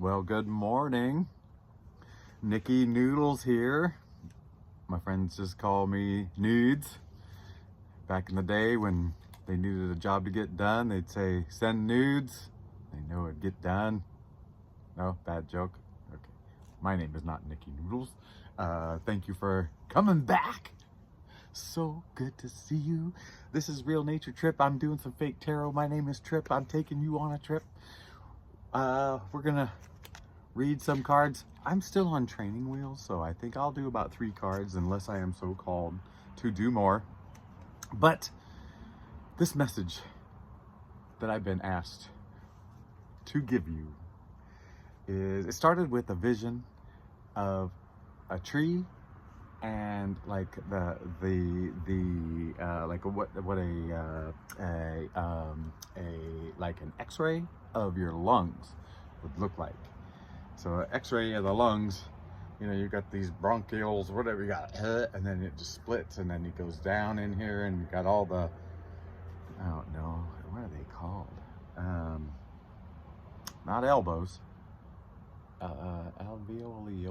Well, good morning. Nikki Noodles here. My friends just call me Nudes. Back in the day when they needed a job to get done, they'd say, send nudes. They know it'd get done. No, bad joke. Okay. My name is not Nikki Noodles. Thank you for coming back. So good to see you. This is Real Nature Trip. I'm doing some fake tarot. My name is Trip. I'm taking you on a trip. We're gonna read some cards. I'm still on training wheels, so I think I'll do about 3 cards unless I am so called to do more. But this message that I've been asked to give you is, it started with a vision of a tree and like like an X-ray of your lungs would look like. So an X-ray of the lungs, you know, you've got these bronchioles, whatever you got, and then it just splits, and then it goes down in here, and you got all the, I don't know, what are they called? Not elbows, alveoli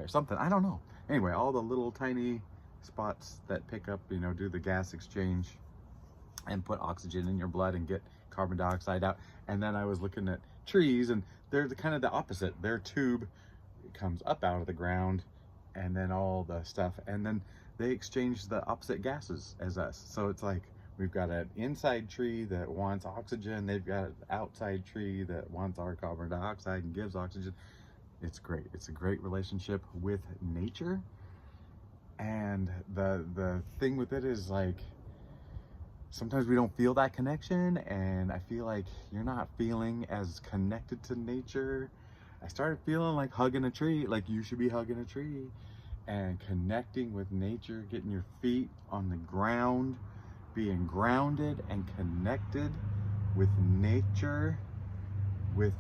or something, I don't know. Anyway, all the little tiny spots that pick up, you know, do the gas exchange and put oxygen in your blood and get carbon dioxide out. And then I was looking at trees, and they're kind of the opposite. Their tube comes up out of the ground, and then all the stuff, and then they exchange the opposite gases as us. So it's like we've got an inside tree that wants oxygen, they've got an outside tree that wants our carbon dioxide and gives oxygen. It's great. It's a great relationship with nature. And the thing with it is, like, sometimes we don't feel that connection, and I feel like you're not feeling as connected to nature. I started feeling like hugging a tree, like you should be hugging a tree and connecting with nature, getting your feet on the ground, being grounded and connected with nature, with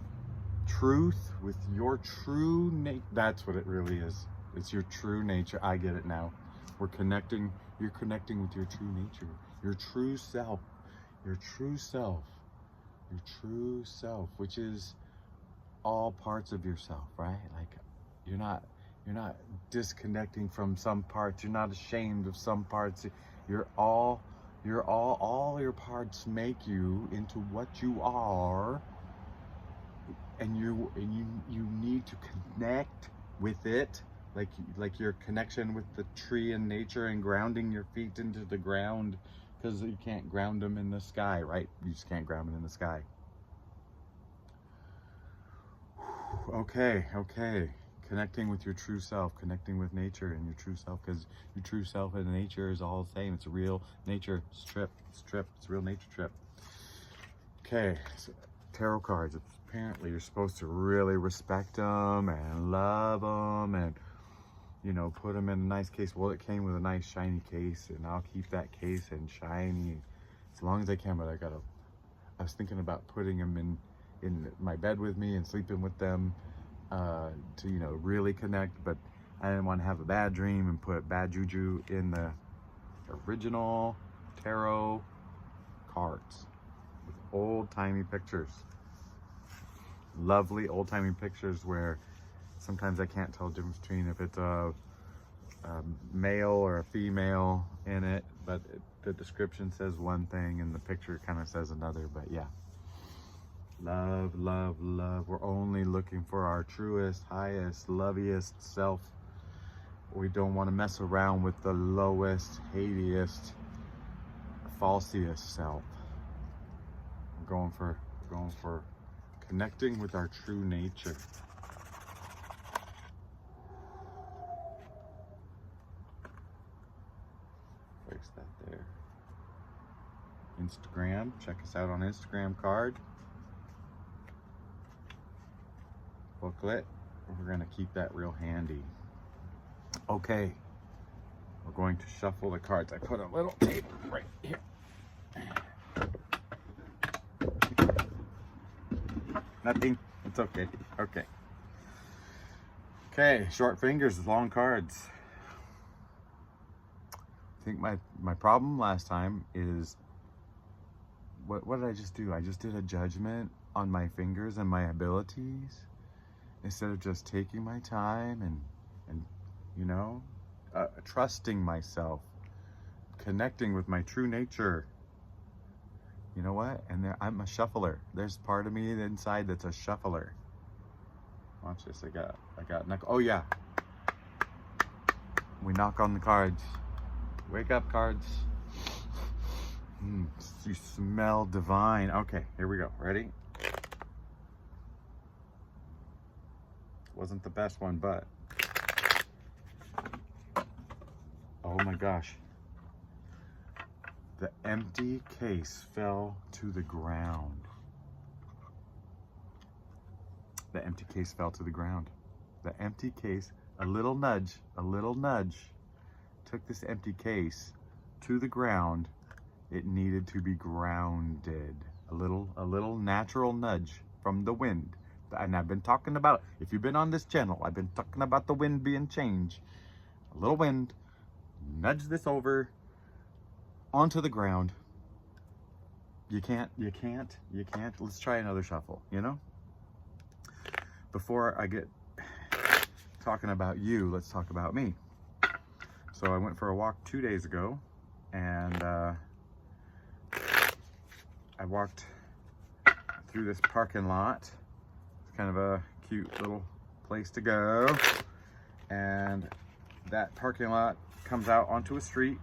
truth, with your true nature. That's what it really is. It's your true nature. I get it now. We're connecting. You're connecting with your true nature, your true self, your true self, your true self, which is all parts of yourself, right? Like you're not disconnecting from some parts. You're not ashamed of some parts. All your parts make you into what you are. And you need to connect with it, like your connection with the tree and nature, and grounding your feet into the ground, because you can't ground them in the sky, right? You just can't ground them in the sky. Okay. Connecting with your true self, connecting with nature and your true self, because your true self and nature is all the same. It's a real nature trip. It's a real nature trip. Okay, so tarot cards. Apparently you're supposed to really respect them and love them, and, you know, put them in a nice case. Well, it came with a nice shiny case, and I'll keep that case and shiny as long as I can. But I was thinking about putting them in my bed with me and sleeping with them, to, you know, really connect. But I didn't want to have a bad dream and put bad juju in the original tarot cards with old-timey pictures. Lovely old-timey pictures where sometimes I can't tell the difference between if it's a male or a female in it, but the description says one thing and the picture kind of says another. But yeah, love. We're only looking for our truest, highest, loviest self. We don't want to mess around with the lowest, hatiest, falsiest self. We're going for connecting with our true nature. Fix that there. Instagram, check us out on Instagram card. Booklet. We're gonna keep that real handy. Okay, we're going to shuffle the cards. I put a little tape right here. Nothing. It's okay. Okay, short fingers, long cards. I think my problem last time is, what did I just do? I just did a judgment on my fingers and my abilities. instead of just taking my time and you know, trusting myself, connecting with my true nature. You know what? And there, I'm a shuffler. There's part of me inside that's a shuffler. Watch this. I got knuckle. Oh yeah. We knock on the cards. Wake up, cards. You smell divine. Okay, here we go. Ready? Wasn't the best one, but oh my gosh. The empty case fell to the ground. The empty case fell to the ground. The empty case, a little nudge took this empty case to the ground. It needed to be grounded. A little natural nudge from the wind. And I've been talking about, if you've been on this channel, I've been talking about the wind being changed. A little wind, nudge this over onto the ground. You can't. Let's try another shuffle, you know? Before I get talking about you, let's talk about me. So I went for a walk 2 days ago, and I walked through this parking lot. It's kind of a cute little place to go. And that parking lot comes out onto a street,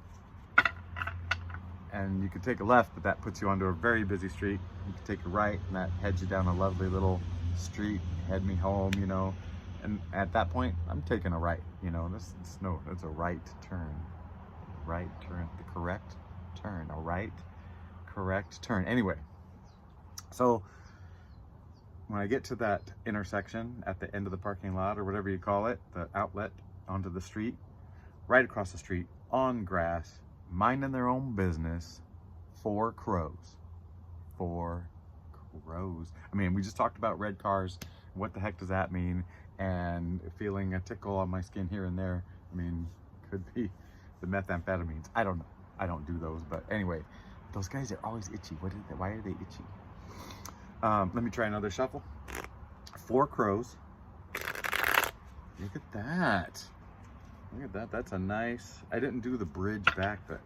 and you can take a left, but that puts you onto a very busy street. You can take a right, and that heads you down a lovely little street, head me home, you know. And at that point, I'm taking a right, you know. It's a right turn. Right turn, the correct turn, a right, correct turn. Anyway, so when I get to that intersection at the end of the parking lot, or whatever you call it, the outlet onto the street, right across the street, on grass, minding their own business, 4 crows. 4 crows. I mean, we just talked about red cars. What the heck does that mean? And feeling a tickle on my skin here and there. I mean, could be the methamphetamines. I don't know. I don't do those. But anyway, those guys are always itchy. Why are they itchy? Let me try another shuffle. 4 crows. Look at that. Look at that. That's a nice, I didn't do the bridge back, but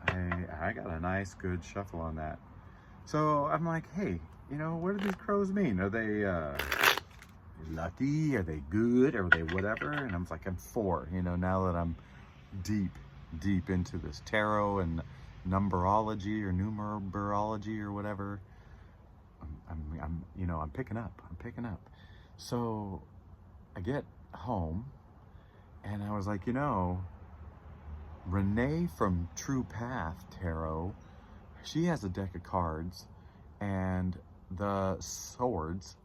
I got a nice, good shuffle on that. So I'm like, hey, you know, what do these crows mean? Are they lucky? Are they good? Are they whatever? And I'm like, I'm 4, you know, now that I'm deep into this tarot and numberology or numerology or whatever. I'm picking up. So I get home, and I was like, you know, Renee from True Path Tarot, she has a deck of cards, and the swords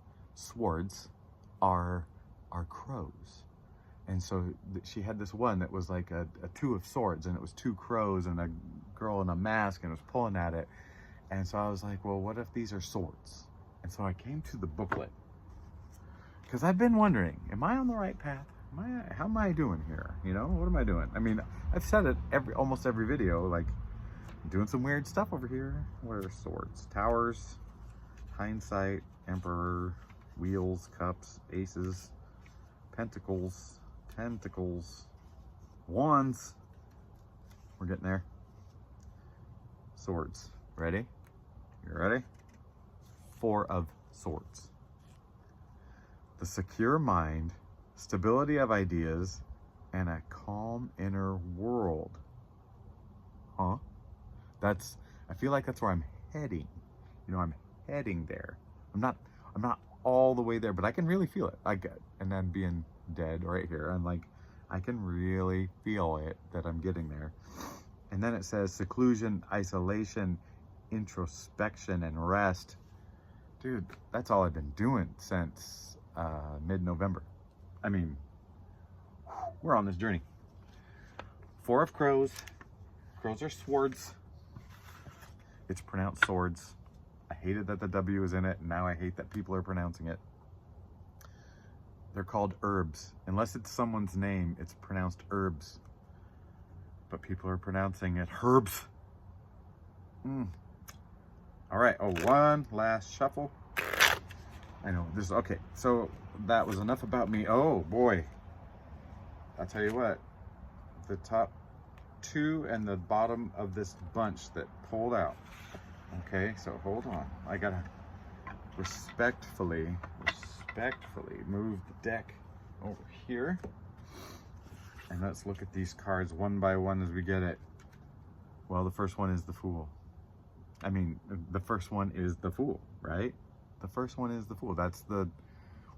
are crows. And so she had this one that was like a 2 of swords, and it was 2 crows and a girl in a mask, and it was pulling at it. And so I was like, well, what if these are swords? And so I came to the booklet, because I've been wondering, am I on the right path? How am I doing here? You know, what am I doing? I mean, I've said it almost every video, like, doing some weird stuff over here. What are swords? Towers, hindsight, emperor, wheels, cups, aces, pentacles, tentacles, wands. We're getting there. Swords. Ready? You ready? 4 of swords. The secure mind, stability of ideas, and a calm inner world. Huh? I feel like that's where I'm heading. You know, I'm heading there. I'm not all the way there, but I can really feel it. And then being dead right here, I'm like, I can really feel it, that I'm getting there. And then it says seclusion, isolation, introspection, and rest. Dude, that's all I've been doing since mid-November. I mean, we're on this journey. 4 of crows. Crows are swords. It's pronounced swords. I hated that the W is in it, and now I hate that people are pronouncing it. They're called herbs. Unless it's someone's name, it's pronounced herbs. But people are pronouncing it herbs. All right, one last shuffle. I know this. Okay, so that was enough about me. Oh boy, I'll tell you what, the top two and the bottom of this bunch that pulled out. Okay, so hold on, I gotta respectfully move the deck over here, and let's look at these cards one by one as we get it. Well, the first one is the Fool. I mean, the first one is the Fool, right? The first one is the Fool. That's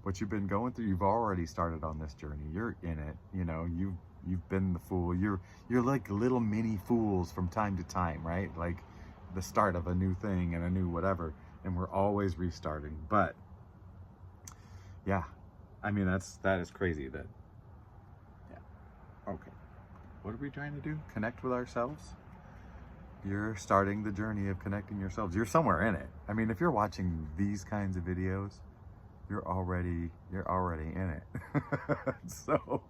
what you've been going through. You've already started on this journey. You're in it. You know, you've been the Fool. You're like little mini fools from time to time, right? Like the start of a new thing and a new whatever, and we're always restarting. But yeah, I mean, that is crazy. That, yeah. Okay, what are we trying to do? Connect with ourselves. You're starting the journey of connecting yourselves. You're somewhere in it. I mean, if you're watching these kinds of videos, you're already in it. So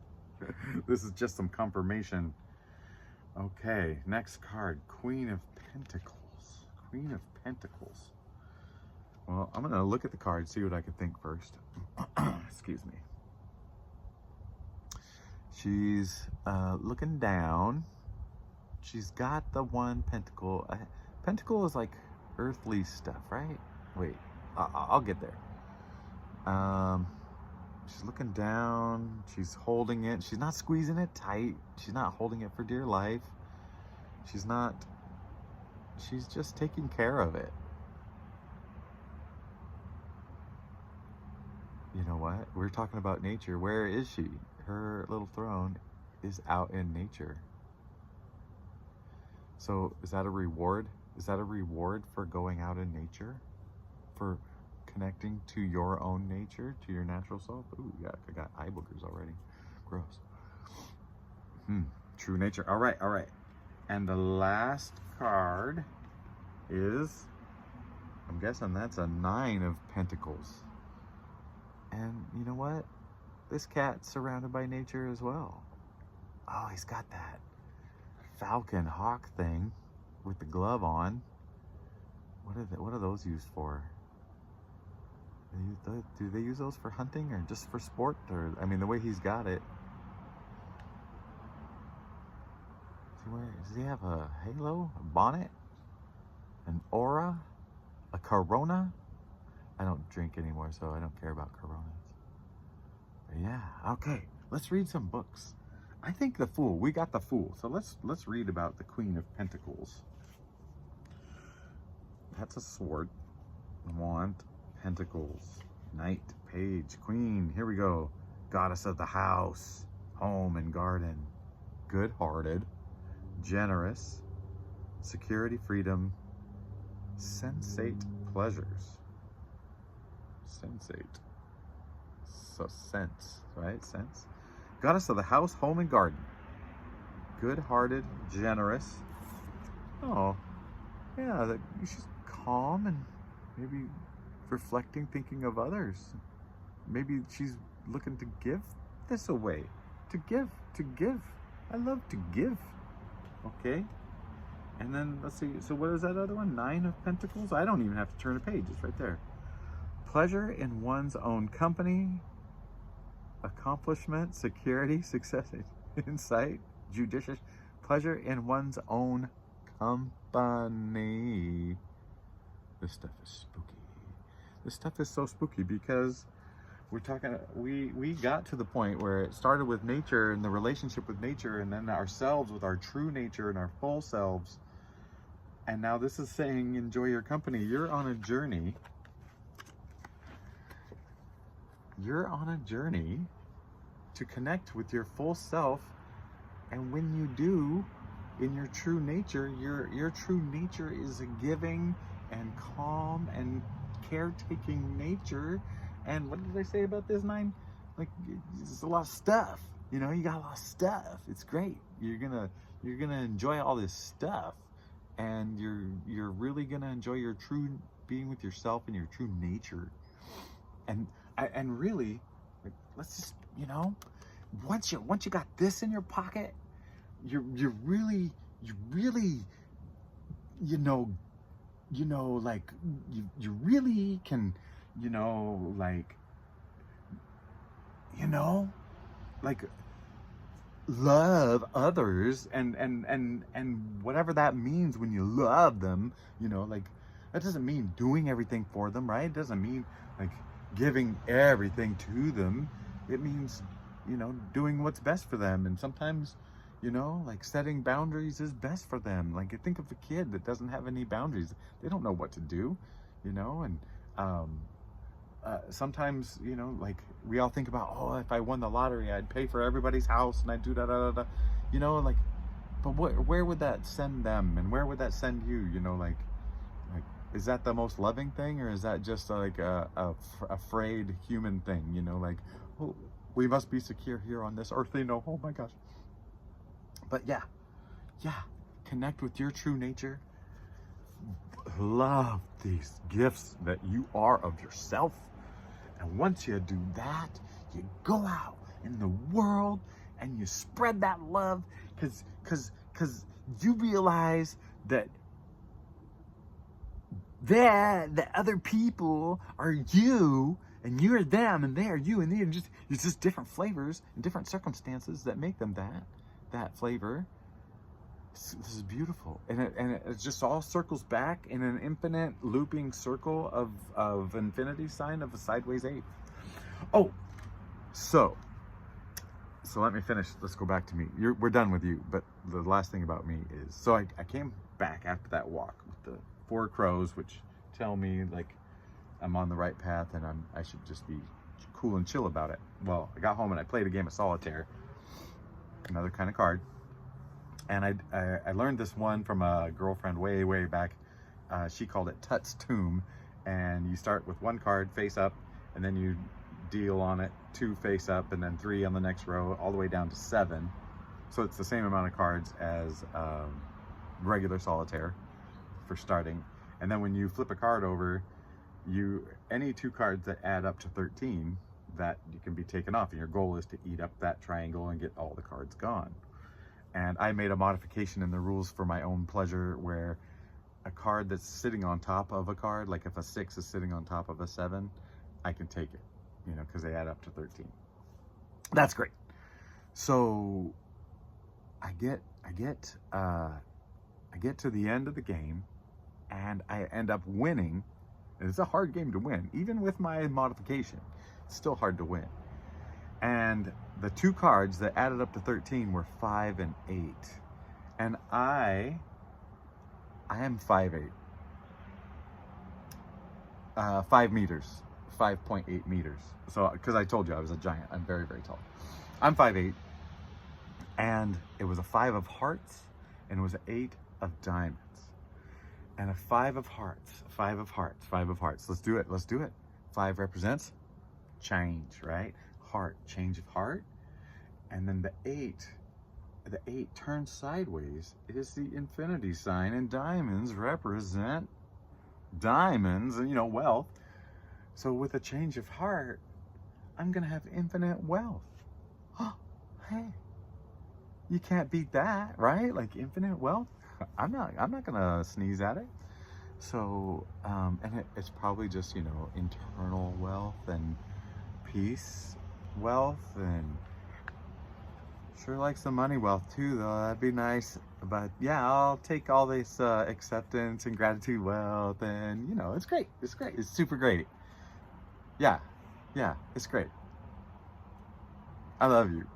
this is just some confirmation. Okay, next card, Queen of Pentacles. Queen of Pentacles. Well, I'm gonna look at the card, see what I can think first. Excuse me. She's looking down. She's got the one pentacle. Pentacle is like earthly stuff, right? Wait, I'll get there. She's looking down. She's holding it. She's not squeezing it tight. She's not holding it for dear life. She's just taking care of it. You know what? We're talking about nature. Where is she? Her little throne is out in nature. So is that a reward? Is that a reward for going out in nature? For connecting to your own nature, to your natural self? Ooh, yeah, I got eye boogers already. Gross. True nature. All right, all right. And the last card is, I'm guessing that's a 9 of Pentacles. And you know what? This cat's surrounded by nature as well. Oh, he's got that falcon hawk thing with the glove on. What are those used for? Do they use those for hunting or just for sport? Or I mean, the way he's got it. Does he have a halo, a bonnet, an aura, a corona? I don't drink anymore, so I don't care about coronas. But yeah, okay. Let's read some books. I think the Fool. We got the Fool. So let's read about the Queen of Pentacles. That's a sword. Wand, Pentacles, Knight, Page, Queen. Here we go. Goddess of the house, home and garden. Good-hearted, generous, security, freedom, sensate pleasures. Sensate. So sense, right? Sense. Goddess of the house, home, and garden. Good-hearted, generous. Oh, yeah, she's calm and maybe reflecting, thinking of others. Maybe she's looking to give this away. To give. I love to give. Okay. And then, let's see. So what is that other one? 9 of Pentacles? I don't even have to turn a page. It's right there. Pleasure in one's own company. Accomplishment, security, success, insight, judicious. Pleasure in one's own company. This stuff is spooky. This stuff is so spooky because we're talking, we got to the point where it started with nature and the relationship with nature, and then ourselves with our true nature and our full selves. And now this is saying, enjoy your company. You're on a journey. You're on a journey to connect with your full self. And when you do, in your true nature, your true nature is a giving and calm and caretaking nature. And what did I say about this 9? Like, it's a lot of stuff. You know, you got a lot of stuff. It's great. You're gonna enjoy all this stuff, and you're really gonna enjoy your true being with yourself and your true nature. And really, like, let's just, you know, once you got this in your pocket, you really, you know, like you really can, you know, you know, like love others and whatever that means when you love them, you know, like that doesn't mean doing everything for them, right? It doesn't mean like giving everything to them. It means, you know, doing what's best for them. And sometimes, you know, like setting boundaries is best for them. Like think of a kid that doesn't have any boundaries. They don't know what to do, you know. And sometimes, you know, like we all think about, oh, if I won the lottery, I'd pay for everybody's house and I'd do da da da da, you know, like, but where would that send them, and where would that send you? You know, like is that the most loving thing, or is that just like a afraid human thing? You know, like, oh, we must be secure here on this earthly, no, oh my gosh. But yeah, connect with your true nature. Love these gifts that you are of yourself. And once you do that, you go out in the world and you spread that love, because you realize that the other people are you, and you're them, and they are you, and it's just different flavors and different circumstances that make them that flavor. This is beautiful, and it just all circles back in an infinite looping circle of infinity sign of a sideways 8. Oh, so let me finish. Let's go back to me. We're done with you, but the last thing about me is, so I came back after that walk with the 4 crows, which tell me like I'm on the right path and I should just be cool and chill about it. Well, I got home and I played a game of solitaire, another kind of card. And I learned this one from a girlfriend way back. She called it Tut's Tomb. And you start with 1 card face up, and then you deal on it 2 face up, and then 3 on the next row, all the way down to 7. So it's the same amount of cards as regular solitaire for starting. And then when you flip a card over, any 2 cards that add up to 13, that you can be taken off. And your goal is to eat up that triangle and get all the cards gone. And I made a modification in the rules for my own pleasure, where a card that's sitting on top of a card, like if a 6 is sitting on top of a 7, I can take it, you know, because they add up to 13. That's great. So I get to the end of the game, and I end up winning. And it's a hard game to win, even with my modification. It's still hard to win. And the 2 cards that added up to 13 were 5 and 8. And I am 5'8". 5 meters, 5.8 meters. So, because I told you I was a giant, I'm very tall. I'm 5'8", and it was a 5 of hearts, and it was an 8 of diamonds. And a 5 of hearts, 5 of hearts, 5 of hearts. Let's do it. 5 represents change, right? Heart, change of heart. And then the 8 turns sideways is the infinity sign, and diamonds represent diamonds and, you know, wealth. So with a change of heart, I'm gonna have infinite wealth. Oh, hey, you can't beat that, right? Like infinite wealth. I'm not gonna sneeze at it. So and it's probably just, you know, internal wealth and peace wealth, and sure like some money wealth too, though. That'd be nice. But yeah, I'll take all this acceptance and gratitude wealth, and you know, it's great. It's super great. Yeah, it's great. I love you.